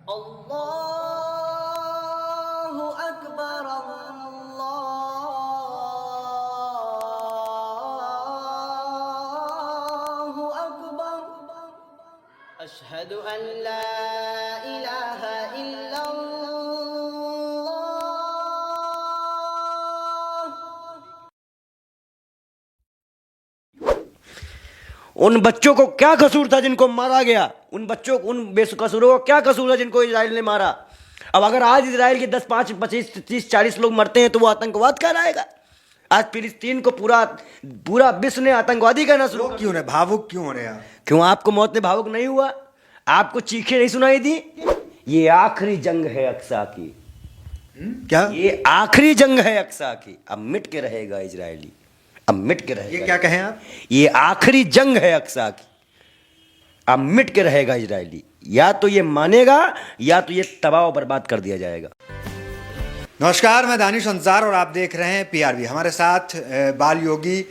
अल्लाहु अकबर अल्लाहु अकबर अशहदु अन ला इलाहा इल्लल्लाह। उन बच्चों को क्या कसूर था जिनको मारा गया? उन बच्चों उन बेकसूरों को क्या कसूर था जिनको इजराइल ने मारा? अब अगर आज इजराइल के 10, 5, 25, 30, 40 लोग मरते हैं तो वो आतंकवाद कहलाएगा? आज फिलिस्तीन को पूरा पूरा विश्व ने आतंकवादी कहना शुरू कर। क्यों रहे भावुक क्यों हो रहे आप? क्यों आपको मौत ने भावुक नहीं हुआ? आपको चीखें नहीं सुनाई दी? ये आखिरी जंग है अक्सा की। क्या ये आखिरी जंग है अक्सा की। अब मिट के रहेगा इजरायली, अब मिट के रहेगा। ये क्या कहें आप? ये आखिरी जंग है अक्सा की, अब मिट के रहेगा इजरायली। या तो ये मानेगा या तो ये तबाह और बर्बाद कर दिया जाएगा। नमस्कार, मैं दानिश अंसार और आप देख रहे हैं पीआरबी। हमारे साथ बाल योगी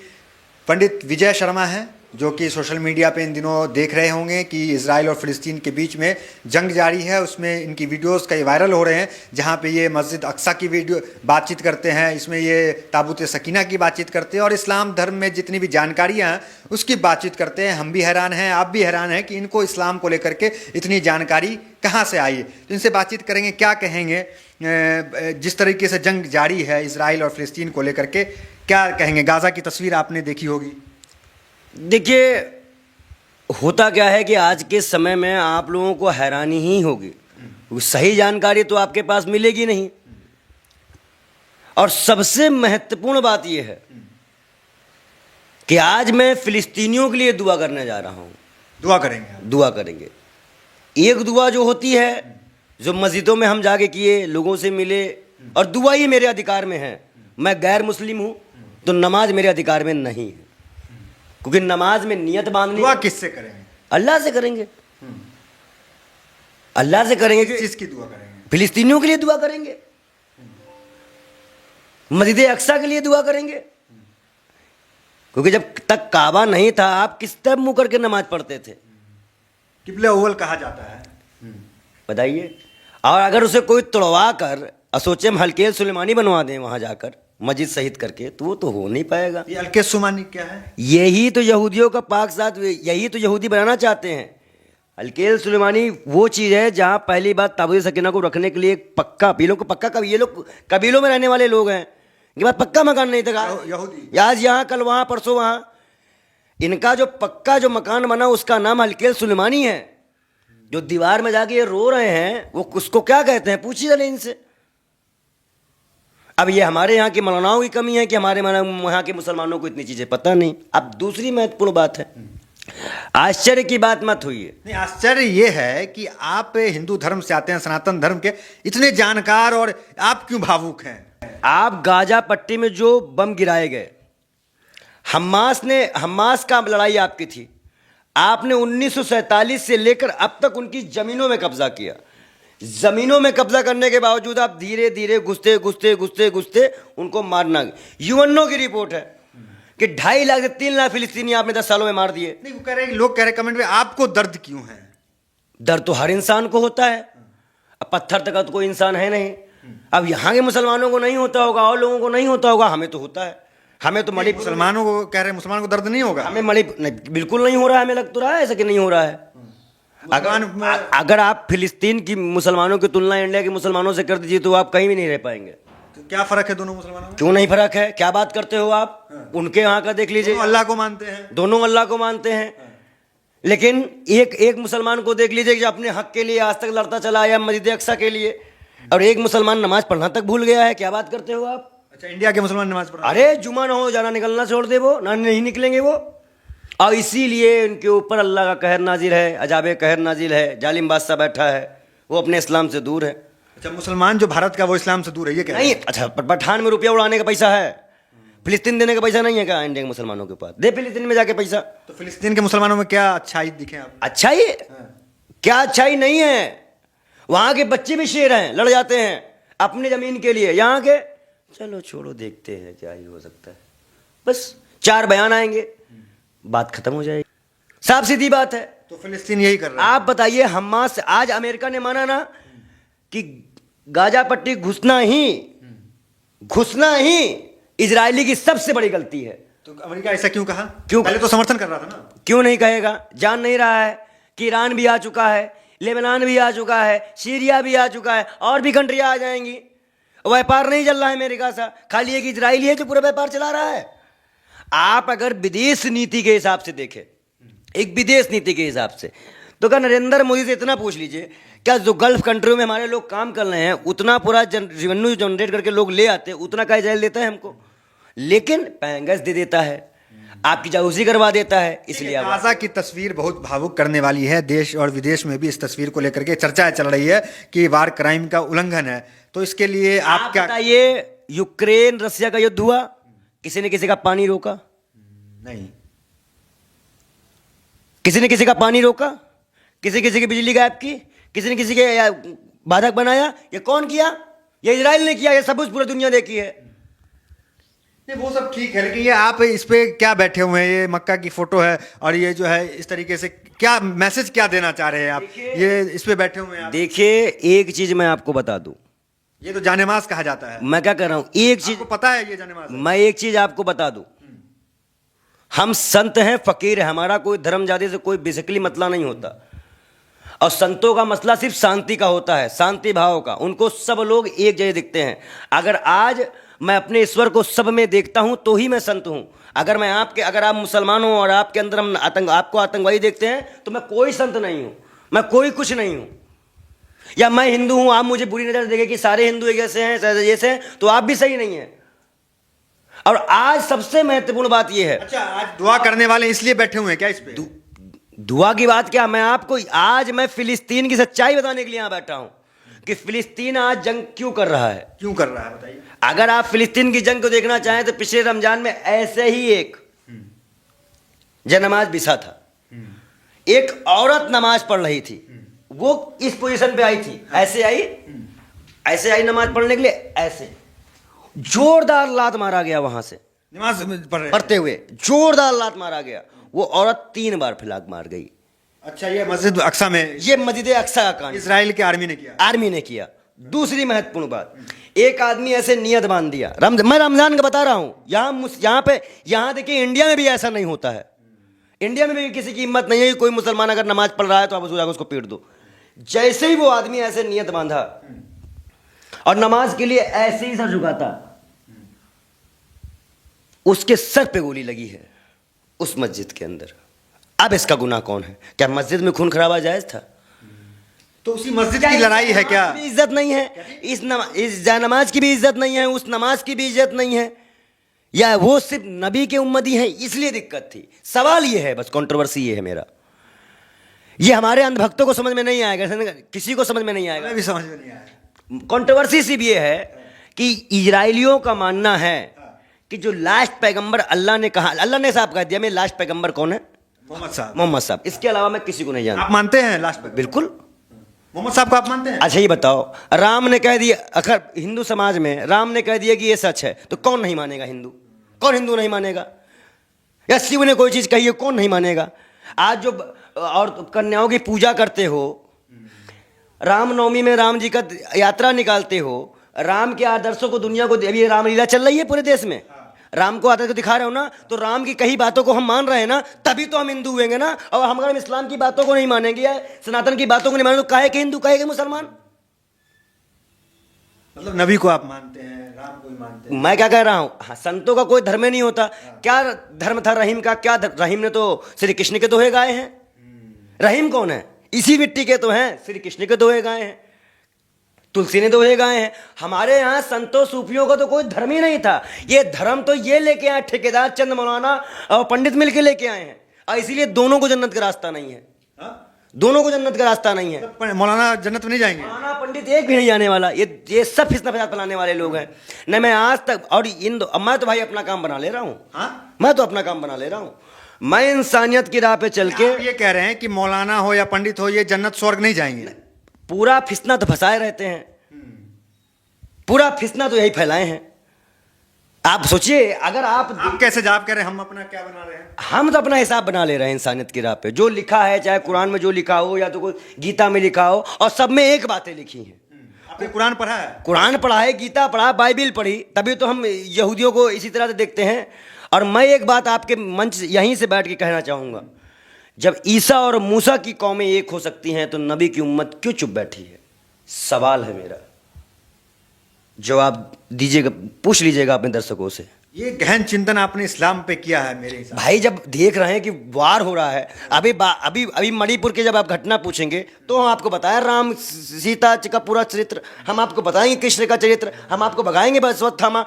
पंडित विजय शर्मा हैं, जो कि सोशल मीडिया पे इन दिनों देख रहे होंगे कि इजराइल और फिलिस्तीन के बीच में जंग जारी है। उसमें इनकी वीडियोस कई वायरल हो रहे हैं, जहां पे ये मस्जिद अक्सा की वीडियो बातचीत करते हैं, इसमें ये ताबूत सकीना की बातचीत करते हैं और इस्लाम धर्म में जितनी भी जानकारियां हैं उसकी बातचीत करते हैं। हम भी हैरान हैं, आप भी हैरान हैं कि इनको इस्लाम को लेकर के इतनी जानकारी कहाँ से आई है। तो इनसे बातचीत करेंगे, क्या कहेंगे जिस तरीके से जंग जारी है इजराइल और फिलिस्तीन को लेकर के, क्या कहेंगे? गाज़ा की तस्वीर आपने देखी होगी। देखिए, होता क्या है कि आज के समय में आप लोगों को हैरानी ही होगी, सही जानकारी तो आपके पास मिलेगी नहीं। और सबसे महत्वपूर्ण बात यह है कि आज मैं फिलिस्तीनियों के लिए दुआ करने जा रहा हूं। दुआ करेंगे आप? दुआ करेंगे। एक दुआ जो होती है, जो मस्जिदों में हम जाके किए, लोगों से मिले, और दुआ ही मेरे अधिकार में है। मैं गैर मुस्लिम हूं तो नमाज मेरे अधिकार में नहीं है, क्योंकि नमाज में नियत बांधनी। दुआ किससे करेंगे? अल्लाह से करेंगे, अल्लाह से करेंगे। किसकी दुआ करेंगे? फिलिस्तीनियों के लिए दुआ करेंगे, मस्जिद अक्सा के लिए दुआ करेंगे, क्योंकि जब तक काबा नहीं था आप किस तरह मुंह करके नमाज पढ़ते थे? किबला अव्वल कहा जाता है, बताइए। और अगर उसे कोई तोड़वा कर सोचे हम हल्के सुलेमानी बनवा दें वहां जाकर मस्जिद शहीद करके, तो वो तो हो नहीं पाएगा। ये अलके सुमानी क्या है? यही तो यहूदियों का पाक साथ, यही तो यहूदी बनाना चाहते हैं। अलकेल सुलेमानी वो चीज़ है जहाँ पहली बात ताबूत सकीना को रखने के लिए एक पक्का, ये पक्का, ये लोग कबीलों में रहने वाले लोग हैं, इनके पास पक्का मकान नहीं था। यहूदी आज यहाँ, कल वहाँ, परसों वहाँ। इनका जो पक्का जो मकान बना उसका नाम अलकेल सुलेमानी है। जो दीवार में जाके ये रो रहे हैं वो उसको क्या कहते हैं, पूछिए चले इनसे। अब ये हमारे यहाँ के मौलानाओं की कमी है कि हमारे यहाँ के मुसलमानों को इतनी चीज़ें पता नहीं। अब दूसरी महत्वपूर्ण बात है, आश्चर्य की बात मत हुई है। नहीं, आश्चर्य ये है कि आप हिंदू धर्म से आते हैं, सनातन धर्म के इतने जानकार, और आप क्यों भावुक हैं? आप गाजा पट्टी में जो बम गिराए गए, हमास का लड़ाई आपकी थी। आपने 1947 से लेकर अब तक उनकी जमीनों में कब्जा किया। जमीनों में कब्जा करने के बावजूद आप धीरे धीरे घुसते उनको मारना। यूएनओ की रिपोर्ट है कि 2.5 लाख से 3 लाख फिलिस्तीनी आपने 10 सालों में मार दिए। नहीं, वो कह रहे, लोग कह रहे कमेंट में, आपको दर्द क्यों है? दर्द तो हर इंसान को होता है। अब पत्थर तक तो कोई इंसान है नहीं। अब यहाँ के मुसलमानों को नहीं होता होगा और लोगों को नहीं होता होगा, हमें तो होता है। हमें तो मुसलमानों को कह रहे हैं, मुसलमानों को दर्द नहीं होगा? हमें बिल्कुल नहीं हो रहा है। हमें लग तो रहा है ऐसा कि नहीं हो रहा है। अगर आप फिलिस्तीन की मुसलमानों की तुलना इंडिया के मुसलमानों से कर दीजिए तो आप कहीं भी नहीं रह पाएंगे। तो क्या फर्क है दोनों मुसलमानों में? क्यों नहीं फर्क है? क्या बात करते हो आप? उनके यहाँ का देख लीजिए, अल्लाह को मानते हैं, दोनों अल्लाह को मानते हैं। लेकिन एक मुसलमान को देख लीजिए जो अपने हक के लिए आज तक लड़ता चला आया मस्जिद अक्सा के लिए, और एक मुसलमान नमाज पढ़ना तक भूल गया है। क्या बात करते हो आप? अच्छा, इंडिया के मुसलमान नमाज पढ़, अरे जुमा ना हो जाना निकलना छोड़ दे, वो ना नहीं निकलेंगे वो। और इसीलिए उनके ऊपर अल्लाह का कहर नाजिल है, अजाब कहर नाजिल है। जालिम बादशाह बैठा है, वो अपने इस्लाम से दूर है। अच्छा, मुसलमान जो भारत का वो इस्लाम से दूर है, ये क्या नहीं? अच्छा, पठान में रुपया उड़ाने का पैसा है, फिलिस्तीन देने का पैसा नहीं है क्या इंडिया के मुसलमानों के पास? दे फिलिस्तीन में जाके पैसा। तो फिलिस्तीन के मुसलमानों में क्या अच्छाई दिखे आप? अच्छाई? क्या अच्छाई नहीं है? वहां के बच्चे भी शेर हैं, लड़ जाते हैं अपनी जमीन के लिए। यहाँ के चलो छोड़ो, देखते हैं क्या ही हो सकता है। बस 4 बयान आएंगे, बात खत्म हो जाएगी। साफ सीधी बात है। तो फिलिस्तीन यही कर रहा है। आप बताइए, हमास आज अमेरिका ने माना ना कि गाजा पट्टी घुसना ही इजरायली की सबसे बड़ी गलती है। तो अमेरिका ऐसा क्यों कहा? क्यों? पहले तो समर्थन कर रहा था ना। क्यों नहीं कहेगा? जान नहीं रहा है कि ईरान भी आ चुका है, लेबनान भी आ चुका है, सीरिया भी आ चुका है, और भी कंट्रियां आ जाएंगी। व्यापार नहीं चल रहा है अमेरिका सा, खाली एक इजरायली है जो पूरा व्यापार चला रहा है। आप अगर विदेश नीति के हिसाब से देखें, एक विदेश नीति के हिसाब से, तो क्या नरेंद्र मोदी से इतना पूछ लीजिए, क्या जो गल्फ कंट्रियों में हमारे लोग काम कर रहे हैं उतना पूरा रेवेन्यू जनरेट करके लोग ले आते हैं, उतना का इजराइल देता है हमको? लेकिन पैंगस दे देता है, आपकी जासूसी करवा देता है। इसलिए गाजा की तस्वीर बहुत भावुक करने वाली है। देश और विदेश में भी इस तस्वीर को लेकर के चर्चाएं चल रही है कि वार क्राइम का उल्लंघन है। तो इसके लिए आप क्या बताइए? यूक्रेन रसिया का युद्ध हुआ, किसी ने किसी का पानी रोका? नहीं। किसी ने किसी का पानी रोका? किसी किसी की बिजली गायब की? किसी ने किसी के बाधक बनाया? ये कौन किया? ये इजराइल ने किया। ये सब कुछ पूरी दुनिया देखी है। नहीं, वो सब ठीक है, लेकिन ये आप इस पे क्या बैठे हुए हैं? ये मक्का की फोटो है और ये जो है इस तरीके से क्या मैसेज क्या देना चाह रहे हैं आप? ये इस पे बैठे हुए हैं आप। देखिए, एक चीज मैं आपको बता दूं, ये तो जानेमाज कहा जाता है। मैं क्या कर रहा हूं, एक चीज आपको पता है ये जानेमाज है? मैं एक चीज आपको बता दूं, हम संत हैं, फकीर है, हमारा कोई धर्म जाति से कोई बेसिकली मसला नहीं होता। और संतों का मसला सिर्फ शांति का होता है, शांति भाव का। उनको सब लोग एक जैसे दिखते हैं। अगर आज मैं अपने ईश्वर को सब में देखता हूं तो ही मैं संत हूं। अगर आप मुसलमान हो और आपके अंदर हम आपको आतंकवादी देखते हैं तो मैं कोई संत नहीं हूं, मैं कोई कुछ नहीं हूं। या मैं हिंदू हूं, आप मुझे बुरी नजर देखें कि सारे हिंदू एक जैसे हैं, जैसे हैं, तो आप भी सही नहीं है। और आज सबसे महत्वपूर्ण बात यह है। अच्छा, आज दुआ करने वाले इसलिए बैठे हुए हैं क्या इस पे? दुआ की बात क्या, मैं आपको आज मैं फिलिस्तीन की सच्चाई बताने के लिए यहां बैठा हूं कि फिलिस्तीन आज जंग क्यों कर रहा है। क्यों कर रहा है बताइए? अगर आप फिलिस्तीन की जंग को देखना चाहें तो पिछले रमजान में ऐसे ही एक जनमाज बिछा था। एक औरत नमाज पढ़ रही थी, वो इस पोजीशन पे आई थी, ऐसे आई नमाज पढ़ने के लिए, ऐसे जोरदार लात मारा गया। वहां से नमाज पढ़ते हुए जोरदार लात मारा गया। वो औरत 3 बार फिलाक मार गई। अच्छा, ये मस्जिद अक्सा में, ये मस्जिद अक्सा का कांड इजराइल की आर्मी ने किया। दूसरी महत्वपूर्ण बात, एक आदमी ऐसे नियत बांध दिया। मैं रमजान का बता रहा हूं, यहां देखिए, इंडिया में भी ऐसा नहीं होता है। इंडिया में भी किसी की हिम्मत नहीं है कि कोई मुसलमान अगर नमाज पढ़ रहा है तो आप उसको पीट दो। जैसे ही वो आदमी ऐसे नियत बांधा और नमाज के लिए ऐसे ही सर झुकाता, उसके सर पे गोली लगी है उस मस्जिद के अंदर। अब इसका गुनाह कौन है? क्या मस्जिद में खून खराबा जायज था? तो उसी मस्जिद की लड़ाई है क्या? इज्जत नहीं है इस नमाज की भी इज्जत नहीं है, उस नमाज की भी इज्जत नहीं है, या वो सिर्फ नबी के उम्मती हैं इसलिए दिक्कत थी? सवाल ये है, बस कंट्रोवर्सी ये है मेरा। ये हमारे अंधभक्तों को समझ में नहीं आएगा, किसी को समझ में नहीं आएगा, भी समझ में नहीं आया। कंट्रोवर्सी सिर्फ ये है कि इजराइलियों का मानना है कि जो लास्ट पैगंबर अल्लाह ने कहा, अल्लाह ने साहब कह दिया मैं लास्ट पैगंबर कौन है? मोहम्मद साहब। इसके अलावा मैं किसी को नहीं जानता। आप मानते हैं लास्ट पैगंबर? बिल्कुल। मोहम्मद साहब को आप मानते हैं? अच्छा, ये बताओ, राम ने कह दिया, अगर हिंदू समाज में राम ने कह दिया कि ये सच है तो कौन नहीं मानेगा? हिंदू। कौन हिंदू नहीं मानेगा? या शिव ने कोई चीज कही है, कौन नहीं मानेगा? आज जो और कन्याओं की पूजा करते हो, रामनवमी में राम जी का यात्रा निकालते हो, राम के आदर्शों को दुनिया को, अभी रामलीला चल रही है पूरे देश में, राम को आदर्श को दिखा रहे हो ना, तो राम की कई बातों को हम मान रहे हैं ना, तभी तो हम हिंदू हुएंगे ना। और हम अगर इस्लाम की बातों को नहीं मानेंगे या सनातन की बातों को नहीं मानेंगे तो काहे के हिंदू, काहे के मुसलमान? मतलब नबी को आप मानते हैं, राम को ही मानते हैं? मैं क्या कह रहा हूं, हाँ, संतों का कोई धर्म नहीं होता। क्या धर्म था रहीम का? क्या रहीम ने तो श्री कृष्ण के दोहे गाए हैं। रहीम कौन है? इसी मिट्टी के तो हैं, श्री कृष्ण के दोहे गाए हैं, तुलसी ने दोहे गाए हैं। हमारे यहाँ संतों सूफियों का तो कोई धर्म ही नहीं था। ये धर्म तो ये लेके आए ठेकेदार चंद मौलाना और पंडित मिलके लेके आए हैं, और इसीलिए दोनों को जन्नत का रास्ता नहीं है। दोनों को जन्नत का रास्ता नहीं है। मौलाना जन्नत में नहीं जाएंगे? मौलाना पंडित एक भी नहीं जाने वाला। ये सब फितना फसाद फैलाने वाले लोग हैं। न मैं आज तक, और मैं तो भाई अपना काम बना ले रहा हूँ। मैं तो अपना काम बना ले रहा हूँ। मैं इंसानियत की राह पे चल के ये कह रहे हैं कि मौलाना हो या पंडित हो, ये जन्नत स्वर्ग नहीं जाएंगे? पूरा फिसना तो फंसाए रहते हैं, पूरा फिसना तो यही फैलाए हैं। आप सोचिए, अगर आप कैसे जवाब कह रहे हैं? हम अपना क्या बना रहे हैं? हम तो अपना हिसाब बना ले रहे हैं इंसानियत की राह पे। जो लिखा है, चाहे कुरान में जो लिखा हो या तो कोई गीता में लिखा हो, और सब में एक बातें लिखी हैं। आपने कुरान पढ़ा है? कुरान पढ़ा है, गीता पढ़ा, बाइबिल पढ़ी, तभी तो हम यहूदियों को इसी तरह से देखते हैं। और मैं एक बात आपके मंच यहीं से बैठ के कहना चाहूँगा, जब ईसा और मूसा की कौमें एक हो सकती हैं तो नबी की उम्मत क्यों चुप बैठी है? सवाल है मेरा, जवाब दीजिएगा, पूछ लीजिएगा अपने दर्शकों से। ये गहन चिंतन आपने इस्लाम पे किया है मेरे हिसाब भाई जब देख रहे हैं कि वार हो रहा है, अभी मणिपुर के जब आप घटना पूछेंगे तो हम आपको बताएं राम सीता का पूरा चरित्र, हम आपको बताएंगे कृष्ण का चरित्र, हम आपको बताएंगे अश्वत्थामा,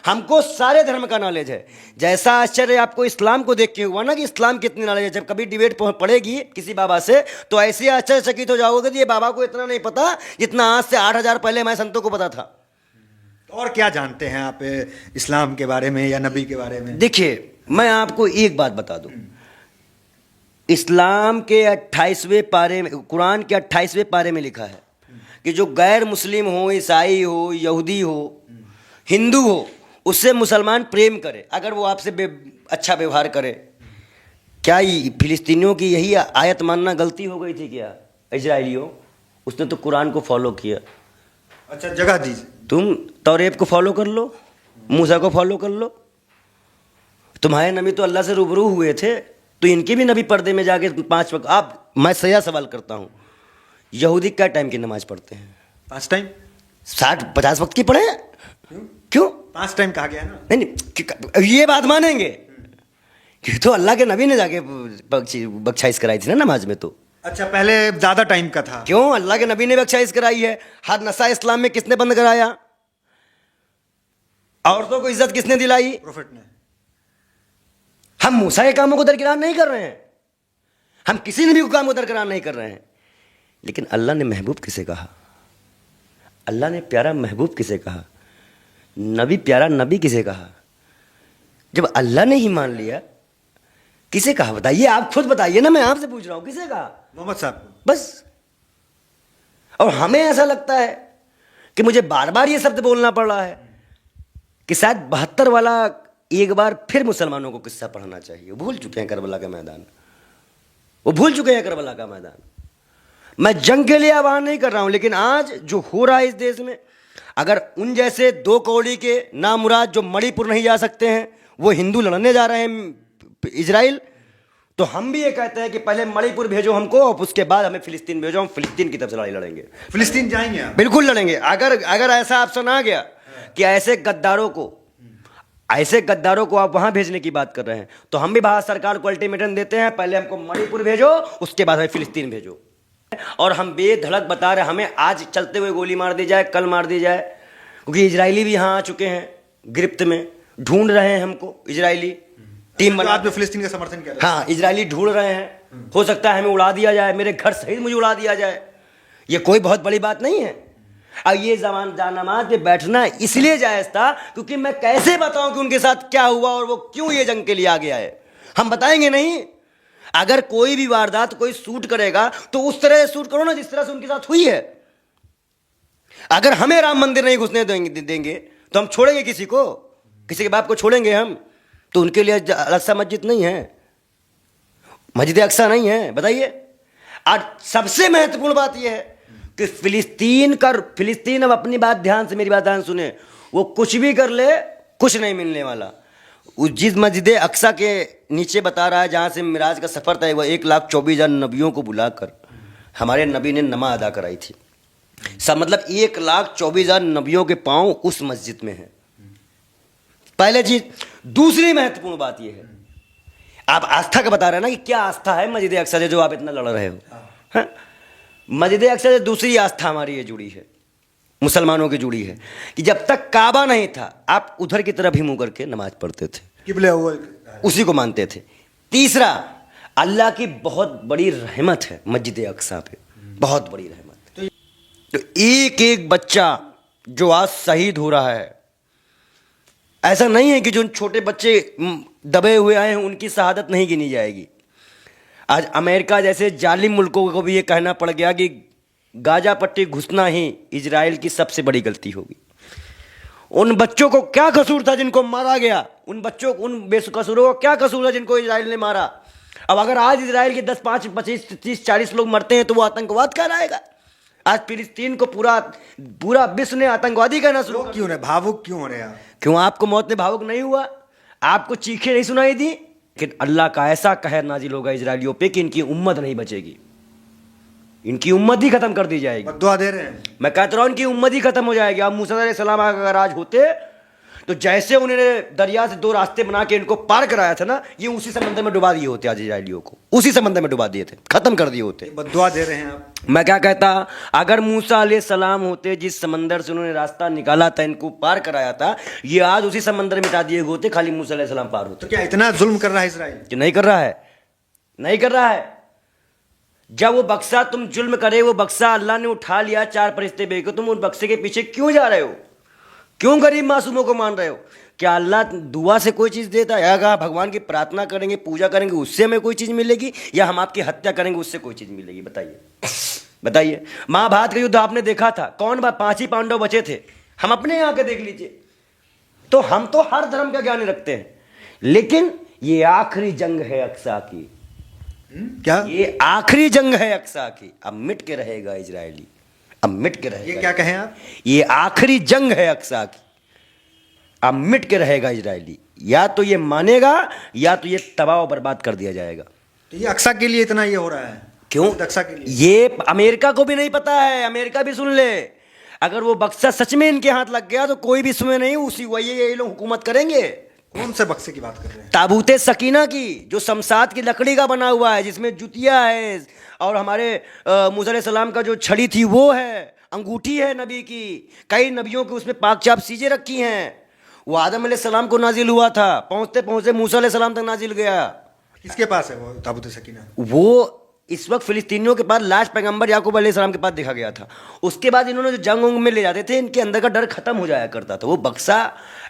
हमको सारे धर्म का नॉलेज है। जैसा आश्चर्य आपको इस्लाम को देख के हुआ ना कि इस्लाम कितनी नॉलेज है, जब कभी डिबेट पड़ेगी किसी बाबा से तो ऐसे आश्चर्यचकित हो जाओगे कि ये बाबा को इतना नहीं पता जितना आज से 8,000 पहले मैं संतों को पता था। और क्या जानते हैं आप इस्लाम के बारे में या नबी के बारे में? देखिए मैं आपको एक बात बता दूं, इस्लाम के 28वें पारे में, कुरान के 28वें पारे में लिखा है कि जो गैर मुस्लिम हो, ईसाई हो, यहूदी हो, हिंदू हो, उससे मुसलमान प्रेम करे अगर वो आपसे अच्छा व्यवहार करे। क्या फिलिस्तीनियों की यही आयत मानना गलती हो गई थी क्या? इजराइलियों, उसने तो कुरान को फॉलो किया। अच्छा जगह दीजिए, तुम तौरेब को फॉलो कर लो, मूसा को फॉलो कर लो। तुम्हारे नबी तो अल्लाह से रूबरू हुए थे, तो इनके भी नबी पर्दे में जाके 5 वक्त। आप, मैं सही सवाल करता हूँ, यहूदी क्या टाइम की नमाज पढ़ते हैं? 5 टाइम, 60-50 वक्त की पढ़े? क्यों 5 टाइम कहा गया ना? नहीं, ये बात मानेंगे कि तो अल्लाह के नबी ने जाके बख्शाइश कराई थी ना नमाज में। तो अच्छा पहले ज्यादा टाइम का था? क्यों? अल्लाह के नबी ने बख्शाइश कराई है। हर नशा इस्लाम में किसने बंद कराया? औरतों को इज्जत किसने दिलाई? प्रोफेट ने। हम मूसा के कामों को दरकिरार नहीं कर रहे हैं, हम किसी नबी को काम को दरकिरार नहीं कर रहे हैं, लेकिन अल्लाह ने महबूब किसे कहा? अल्लाह ने प्यारा महबूब किसे कहा? नबी प्यारा नबी किसे कहा? जब अल्लाह ने ही मान लिया, किसे कहा? बताइए, आप खुद बताइए ना, मैं आपसे पूछ रहा हूं, किसे कहा? मोहम्मद साहब को। बस। और हमें ऐसा लगता है कि मुझे बार बार ये शब्द बोलना पड़ रहा है कि शायद 72 वाला एक बार फिर मुसलमानों को किस्सा पढ़ना चाहिए। वो भूल चुके हैं करबला का मैदान, वो भूल चुके हैं करबला का मैदान। मैं जंग के लिए आह्वान नहीं कर रहा हूं, लेकिन आज जो हो रहा है इस देश में, अगर उन जैसे 2 कौड़ी के नामुराद जो मणिपुर नहीं जा सकते हैं, वो हिंदू लड़ने जा रहे हैं इजराइल, तो हम भी ये कहते हैं कि पहले मणिपुर भेजो हमको और उसके बाद हमें फिलिस्तीन भेजो, हम फिलिस्तीन की तरफ से लड़ाई लड़ेंगे। फिलिस्तीन जाएंगे आप? बिल्कुल लड़ेंगे। अगर ऐसा ऑप्शन आ गया कि ऐसे गद्दारों को आप वहां भेजने की बात कर रहे हैं, तो हम भी भारत सरकार को अल्टीमेटम देते हैं, पहले हमको मणिपुर भेजो, उसके बाद हमें फिलिस्तीन भेजो। और हम बेधड़क बता रहे हैं, हमें आज चलते हुए गोली मार दी जाए, कल मार दी जाए, क्योंकि इजरायली भी यहाँ आ चुके हैं गिरफ्त में, ढूंढ रहे हैं हमको इजरायली टीम बना। आप जो फिलिस्तीन का समर्थन कर रहे हैं? हाँ, इजरायली ढूंढ रहे हैं, हो सकता है हमें उड़ा दिया जाए, मेरे घर सहित मुझे उड़ा दिया जाए, ये कोई बहुत बड़ी बात नहीं है। अब ये नमाज पे बैठना इसलिए जायज था क्योंकि मैं कैसे बताऊं कि उनके साथ क्या हुआ और वो क्यों ये जंग के लिए आ गया है। हम बताएंगे नहीं। अगर कोई भी वारदात कोई शूट करेगा तो उस तरह से शूट करो ना जिस तरह से उनके साथ हुई है। अगर हमें राम मंदिर नहीं घुसने देंगे तो हम छोड़ेंगे किसी को? किसी के बाप को छोड़ेंगे हम? तो उनके लिए अक्सा मस्जिद नहीं है, मस्जिद अक्सा नहीं है, बताइए। और सबसे महत्वपूर्ण बात यह है कि फिलिस्तीन, अब अपनी बात ध्यान से, मेरी बात ध्यान सुने, वो कुछ भी कर ले कुछ नहीं मिलने वाला। जिस मस्जिद अक्सा के नीचे बता रहा है जहाँ से मिराज का सफ़र था, वह 1,24,000 नबियों को बुलाकर हमारे नबी ने नमाज अदा कराई थी। सब मतलब 1,24,000 नबियों के पाँव उस मस्जिद में है। पहले चीज। दूसरी महत्वपूर्ण बात यह है, आप आस्था का बता रहे हैं ना कि क्या आस्था है मस्जिद अक्सा से जो आप इतना लड़ रहे हो? हाँ? मस्जिद अक्सा से दूसरी आस्था हमारी ये जुड़ी है, मुसलमानों की जुड़ी है कि जब तक काबा नहीं था आप उधर की तरफ ही मुंह करके नमाज पढ़ते थे, किबले उसी को मानते थे। तीसरा, अल्लाह की बहुत बड़ी रहमत है मस्जिद अक्सा पे, बहुत बड़ी रहमत। तो एक एक बच्चा जो आज शहीद हो रहा है, ऐसा नहीं है कि जो छोटे बच्चे दबे हुए आए हैं उनकी शहादत नहीं गिनी जाएगी। आज अमेरिका जैसे जालिम मुल्कों को भी ये कहना पड़ गया कि गाजा पट्टी घुसना ही इजराइल की सबसे बड़ी गलती होगी। उन बच्चों को क्या कसूर था जिनको मारा गया? उन बेकसूरों को क्या कसूर था जिनको इजराइल ने मारा? अब अगर आज इजराइल के 10, 5, 25, 30, 40 लोग मरते हैं तो वो आतंकवाद कहलाएगा? आज फिलिस्तीन को पूरा पूरा विश्व ने आतंकवादी कहना शुरू कर क्यों रहे भावुक क्यों हो रहे आप? क्यों आपको मौत ने भावुक नहीं हुआ? आपको चीखें नहीं सुनाई दी? कि अल्लाह का ऐसा कहर नाजिल होगा इजरायलियों पे कि इनकी उम्मत नहीं बचेगी, इनकी उम्मत ही खत्म कर दी जाएगी। बद्दुआ दे रहे हैं। मैं कहता रहा हूं इनकी उम्मत ही खत्म हो जाएगी। अब मूसा अलैहिस्सलाम अगर आज होते तो जैसे उन्होंने दरिया से 2 रास्ते बना के इनको पार कराया था ना, ये उसी समंदर में डुबा दिए होते, आज इजरायलियों को उसी समंदर में डुबा दिए थे, खत्म कर दिए होते। बद्दुआ दे रहे हैं आप। मैं क्या कहता, अगर मूसा अलैहिस्सलाम होते, जिस समंदर से उन्होंने रास्ता निकाला था, इनको पार कराया था, ये आज उसी समंदर में मिटा दिए होते, खाली मूसा अलैहिस्सलाम पार होते। तो क्या इतना जुल्म कर रहा है इजराइल? कि नहीं कर रहा है, नहीं कर रहा है। जब वो बक्सा तुम जुल्म करे, वो बक्सा अल्लाह ने उठा लिया 4 फरिश्ते भेज के, तुम उस बक्से के पीछे क्यों जा रहे हो? क्यों गरीब मासूमों को मान रहे हो? क्या अल्लाह दुआ से कोई चीज़ देता है? अगर भगवान की प्रार्थना करेंगे, पूजा करेंगे, उससे हमें कोई चीज़ मिलेगी, या हम आपकी हत्या करेंगे उससे कोई चीज़ मिलेगी? बताइए, बताइए। महाभारत का युद्ध आपने देखा था, कौन 5 ही पांडव बचे थे? हम अपने यहाँ के देख लीजिए। तो हम तो हर धर्म का ज्ञान रखते हैं, लेकिन ये आखिरी जंग है अक्सा की। क्या ये आखिरी जंग है अक्सा की। अब मिट के रहेगा इजरायली, अब मिट के रहेगा। ये क्या कहें आप? ये आखिरी जंग है अक्सा की, अब मिट के रहेगा इजरायली। या तो ये मानेगा, या तो ये तबाह और बर्बाद कर दिया जाएगा। तो ये अक्सा के लिए इतना ये हो रहा है क्यों? अक्सा के लिए ये अमेरिका को भी नहीं पता है। अमेरिका भी सुन ले, अगर वो बक्सा सच में इनके हाथ लग गया तो कोई भी इसमें नहीं, उसी वही ये लोग हुकूमत करेंगे। कौन से बक्से की बात कर रहे हैं? ताबूते सकीना की, जो शमशाद की लकड़ी का बना हुआ है, जिसमें जुतिया है, और हमारे मूसा अलैहिस्सलाम का जो छड़ी थी वो है, अंगूठी है नबी की, कई नबियों की उसमें पाक चाप चीजें रखी हैं। वो आदम अलैहिस्सलाम को नाजिल हुआ था, पहुंचते पहुंचते मूसा अलैहिस्सलाम तक नाजिल गया। किसके पास है वो ताबूत सकीना? वो इस वक्त फिलिस्तीनियों के पास लास्ट पैगंबर याकूब अलैहिस्सलाम के पास देखा गया था। उसके बाद इन्होंने जो जंग उंग में ले जाते थे, इनके अंदर का डर खत्म हो जाया करता था। वो बक्सा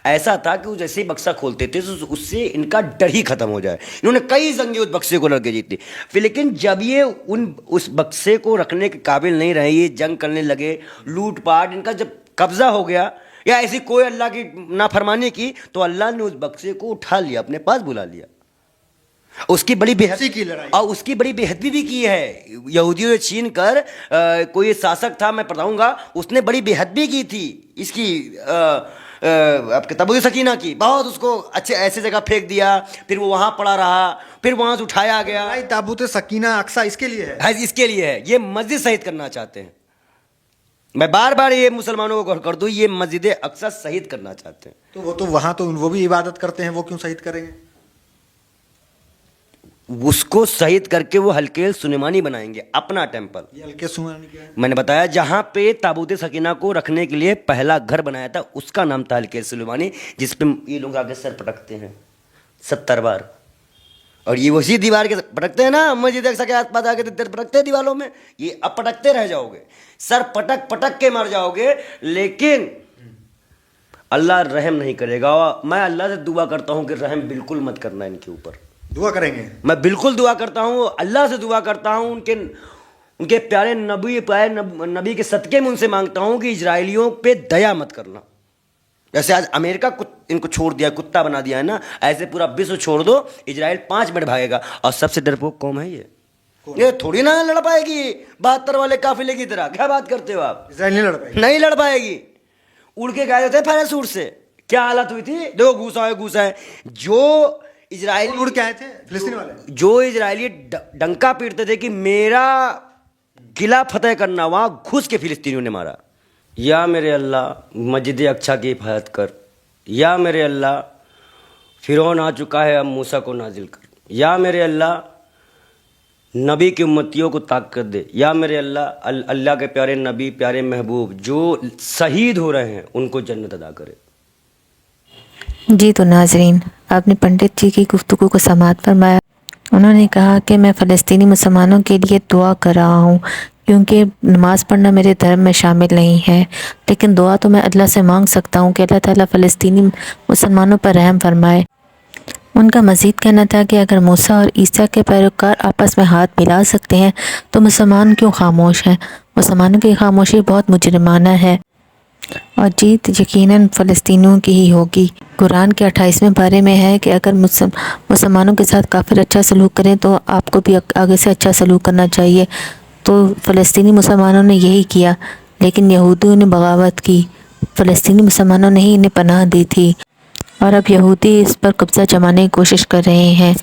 ऐसा था कि वो जैसे ही बक्सा खोलते थे तो उससे इनका डर ही खत्म हो जाए। इन्होंने कई जंगे उस बक्से को लड़के जीती। फिर लेकिन जब ये उस बक्से को रखने के काबिल नहीं रहे, ये जंग करने लगे, लूटपाट, इनका जब कब्जा हो गया, या ऐसी कोई अल्लाह की नाफरमानी की, तो अल्लाह ने उस बक्से को उठा लिया, अपने पास बुला लिया। उसकी बड़ी बेहदी की लड़ाई, और उसकी बड़ी बेहदी भी की है। यहूदियों ने छीन कर कोई शासक था, मैं बताऊंगा, उसने बड़ी बेहदी की थी इसकी आपके ताबूत सकीना की। बहुत उसको अच्छे ऐसे जगह फेंक दिया, फिर वो वहां पड़ा रहा, फिर वहां से उठाया गया। ताबूत सकीना अक्सा इसके लिए है, इसके लिए है। ये मस्जिद शहीद करना चाहते हैं। मैं बार बार ये मुसलमानों को कर दूं, ये मस्जिद अक्सा शहीद करना चाहते हैं। तो वहां तो वो भी इबादत करते हैं, वो क्यों शहीद करेंगे? उसको शहीद करके वो हल्के सुलेमानी बनाएंगे, अपना टेम्पल। ये हल्के सुलेमानी क्या है? मैंने मैंने बताया, जहां पे ताबूत सकीना को रखने के लिए पहला घर बनाया था, उसका नाम था हल्के सुलेमानी, जिसपे ये लोग आगे सर पटकते हैं 70 बार। और ये उसी दीवार के पटकते हैं ना, मस्जिद अक्सा के आसपास आके पटकते हैं दीवारों में। ये अब पटकते रह जाओगे, सर पटक पटक के मर जाओगे, लेकिन अल्लाह रहम नहीं करेगा। मैं अल्लाह से दुआ करता हूं कि रहम बिल्कुल मत करना इनके ऊपर। दुआ करेंगे? मैं बिल्कुल दुआ करता हूं, अल्लाह से दुआ करता हूं, उनके प्यारे नबी के सदके में उनसे मांगता हूं कि इजरायलियों पे दया मत करना। जैसे आज अमेरिका इनको छोड़ दिया, कुत्ता बना दिया है ना, ऐसे पूरा विश्व छोड़ दो, इजराइल 5 मिनट भागेगा। और सबसे डरपोक कौम है ये थोड़ी ना लड़ पाएगी 72 वाले काफिले की तरह। क्या बात करते हो आप? इजराइल नहीं लड़ पाएगी? नहीं लड़ पाएगी। उड़ के गए थे पैराशूट से, क्या हालत हुई थी देखो, घुसा है। जो इजराइली उड़ के आए थे फिलिस्तीन वाले, जो इजरायली डंका पीटते थे कि मेरा किला फतेह करना, वहां घुस के फिलिस्तीनियों ने मारा। या मेरे अल्लाह मस्जिद अक्सा की हिफाजत कर, या मेरे अल्लाह फिरौन आ चुका है, अब मूसा को नाजिल कर, या मेरे अल्लाह नबी की उम्मतियों को ताकत दे, या मेरे अल्लाह अल्लाह के प्यारे नबी, प्यारे महबूब जो शहीद हो रहे हैं उनको जन्नत अदा करे। जी तो नाजरीन, आपने पंडित जी की गुफ्तगू को समाअत फरमाया। उन्होंने कहा कि मैं फ़लस्तीनी मुसलमानों के लिए दुआ कर रहा हूँ, क्योंकि नमाज़ पढ़ना मेरे धर्म में शामिल नहीं है, लेकिन दुआ तो मैं अल्लाह से मांग सकता हूँ कि अल्लाह ताला फ़लस्तीनी मुसलमानों पर रहम फरमाए। उनका मज़ीद कहना था कि अगर मूसा और ईसा के पैरोकार आपस में हाथ मिला सकते हैं तो मुसलमान क्यों खामोश हैं? मुसलमानों की खामोशी बहुत मुजरिमाना है और जीत यकीनन फ़लस्तीनियों की ही होगी। कुरान के 28वें पारे में है कि अगर मुसलमानों के साथ काफिर अच्छा सलूक करें तो आपको भी आगे से अच्छा सलूक करना चाहिए। तो फ़लस्तीनी मुसलमानों ने यही किया, लेकिन यहूदियों ने बगावत की। फ़लस्तीनी मुसलमानों ने ही इन्हें पनाह दी थी और अब यहूदी इस पर कब्ज़ा जमाने की कोशिश कर रहे हैं।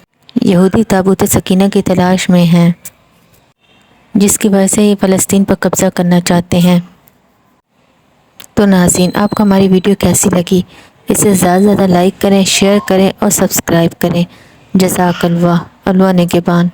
यहूदी ताबूत सकीना की तलाश में हैं, जिसकी वजह से ये फ़लस्तीन पर कब्ज़ा करना चाहते हैं। तो नाज़रीन, आपको हमारी वीडियो कैसी लगी? इसे ज़्यादा से ज़्यादा लाइक करें, शेयर करें और सब्सक्राइब करें। जज़ाकल्लाह, अल्लाह निगहबान।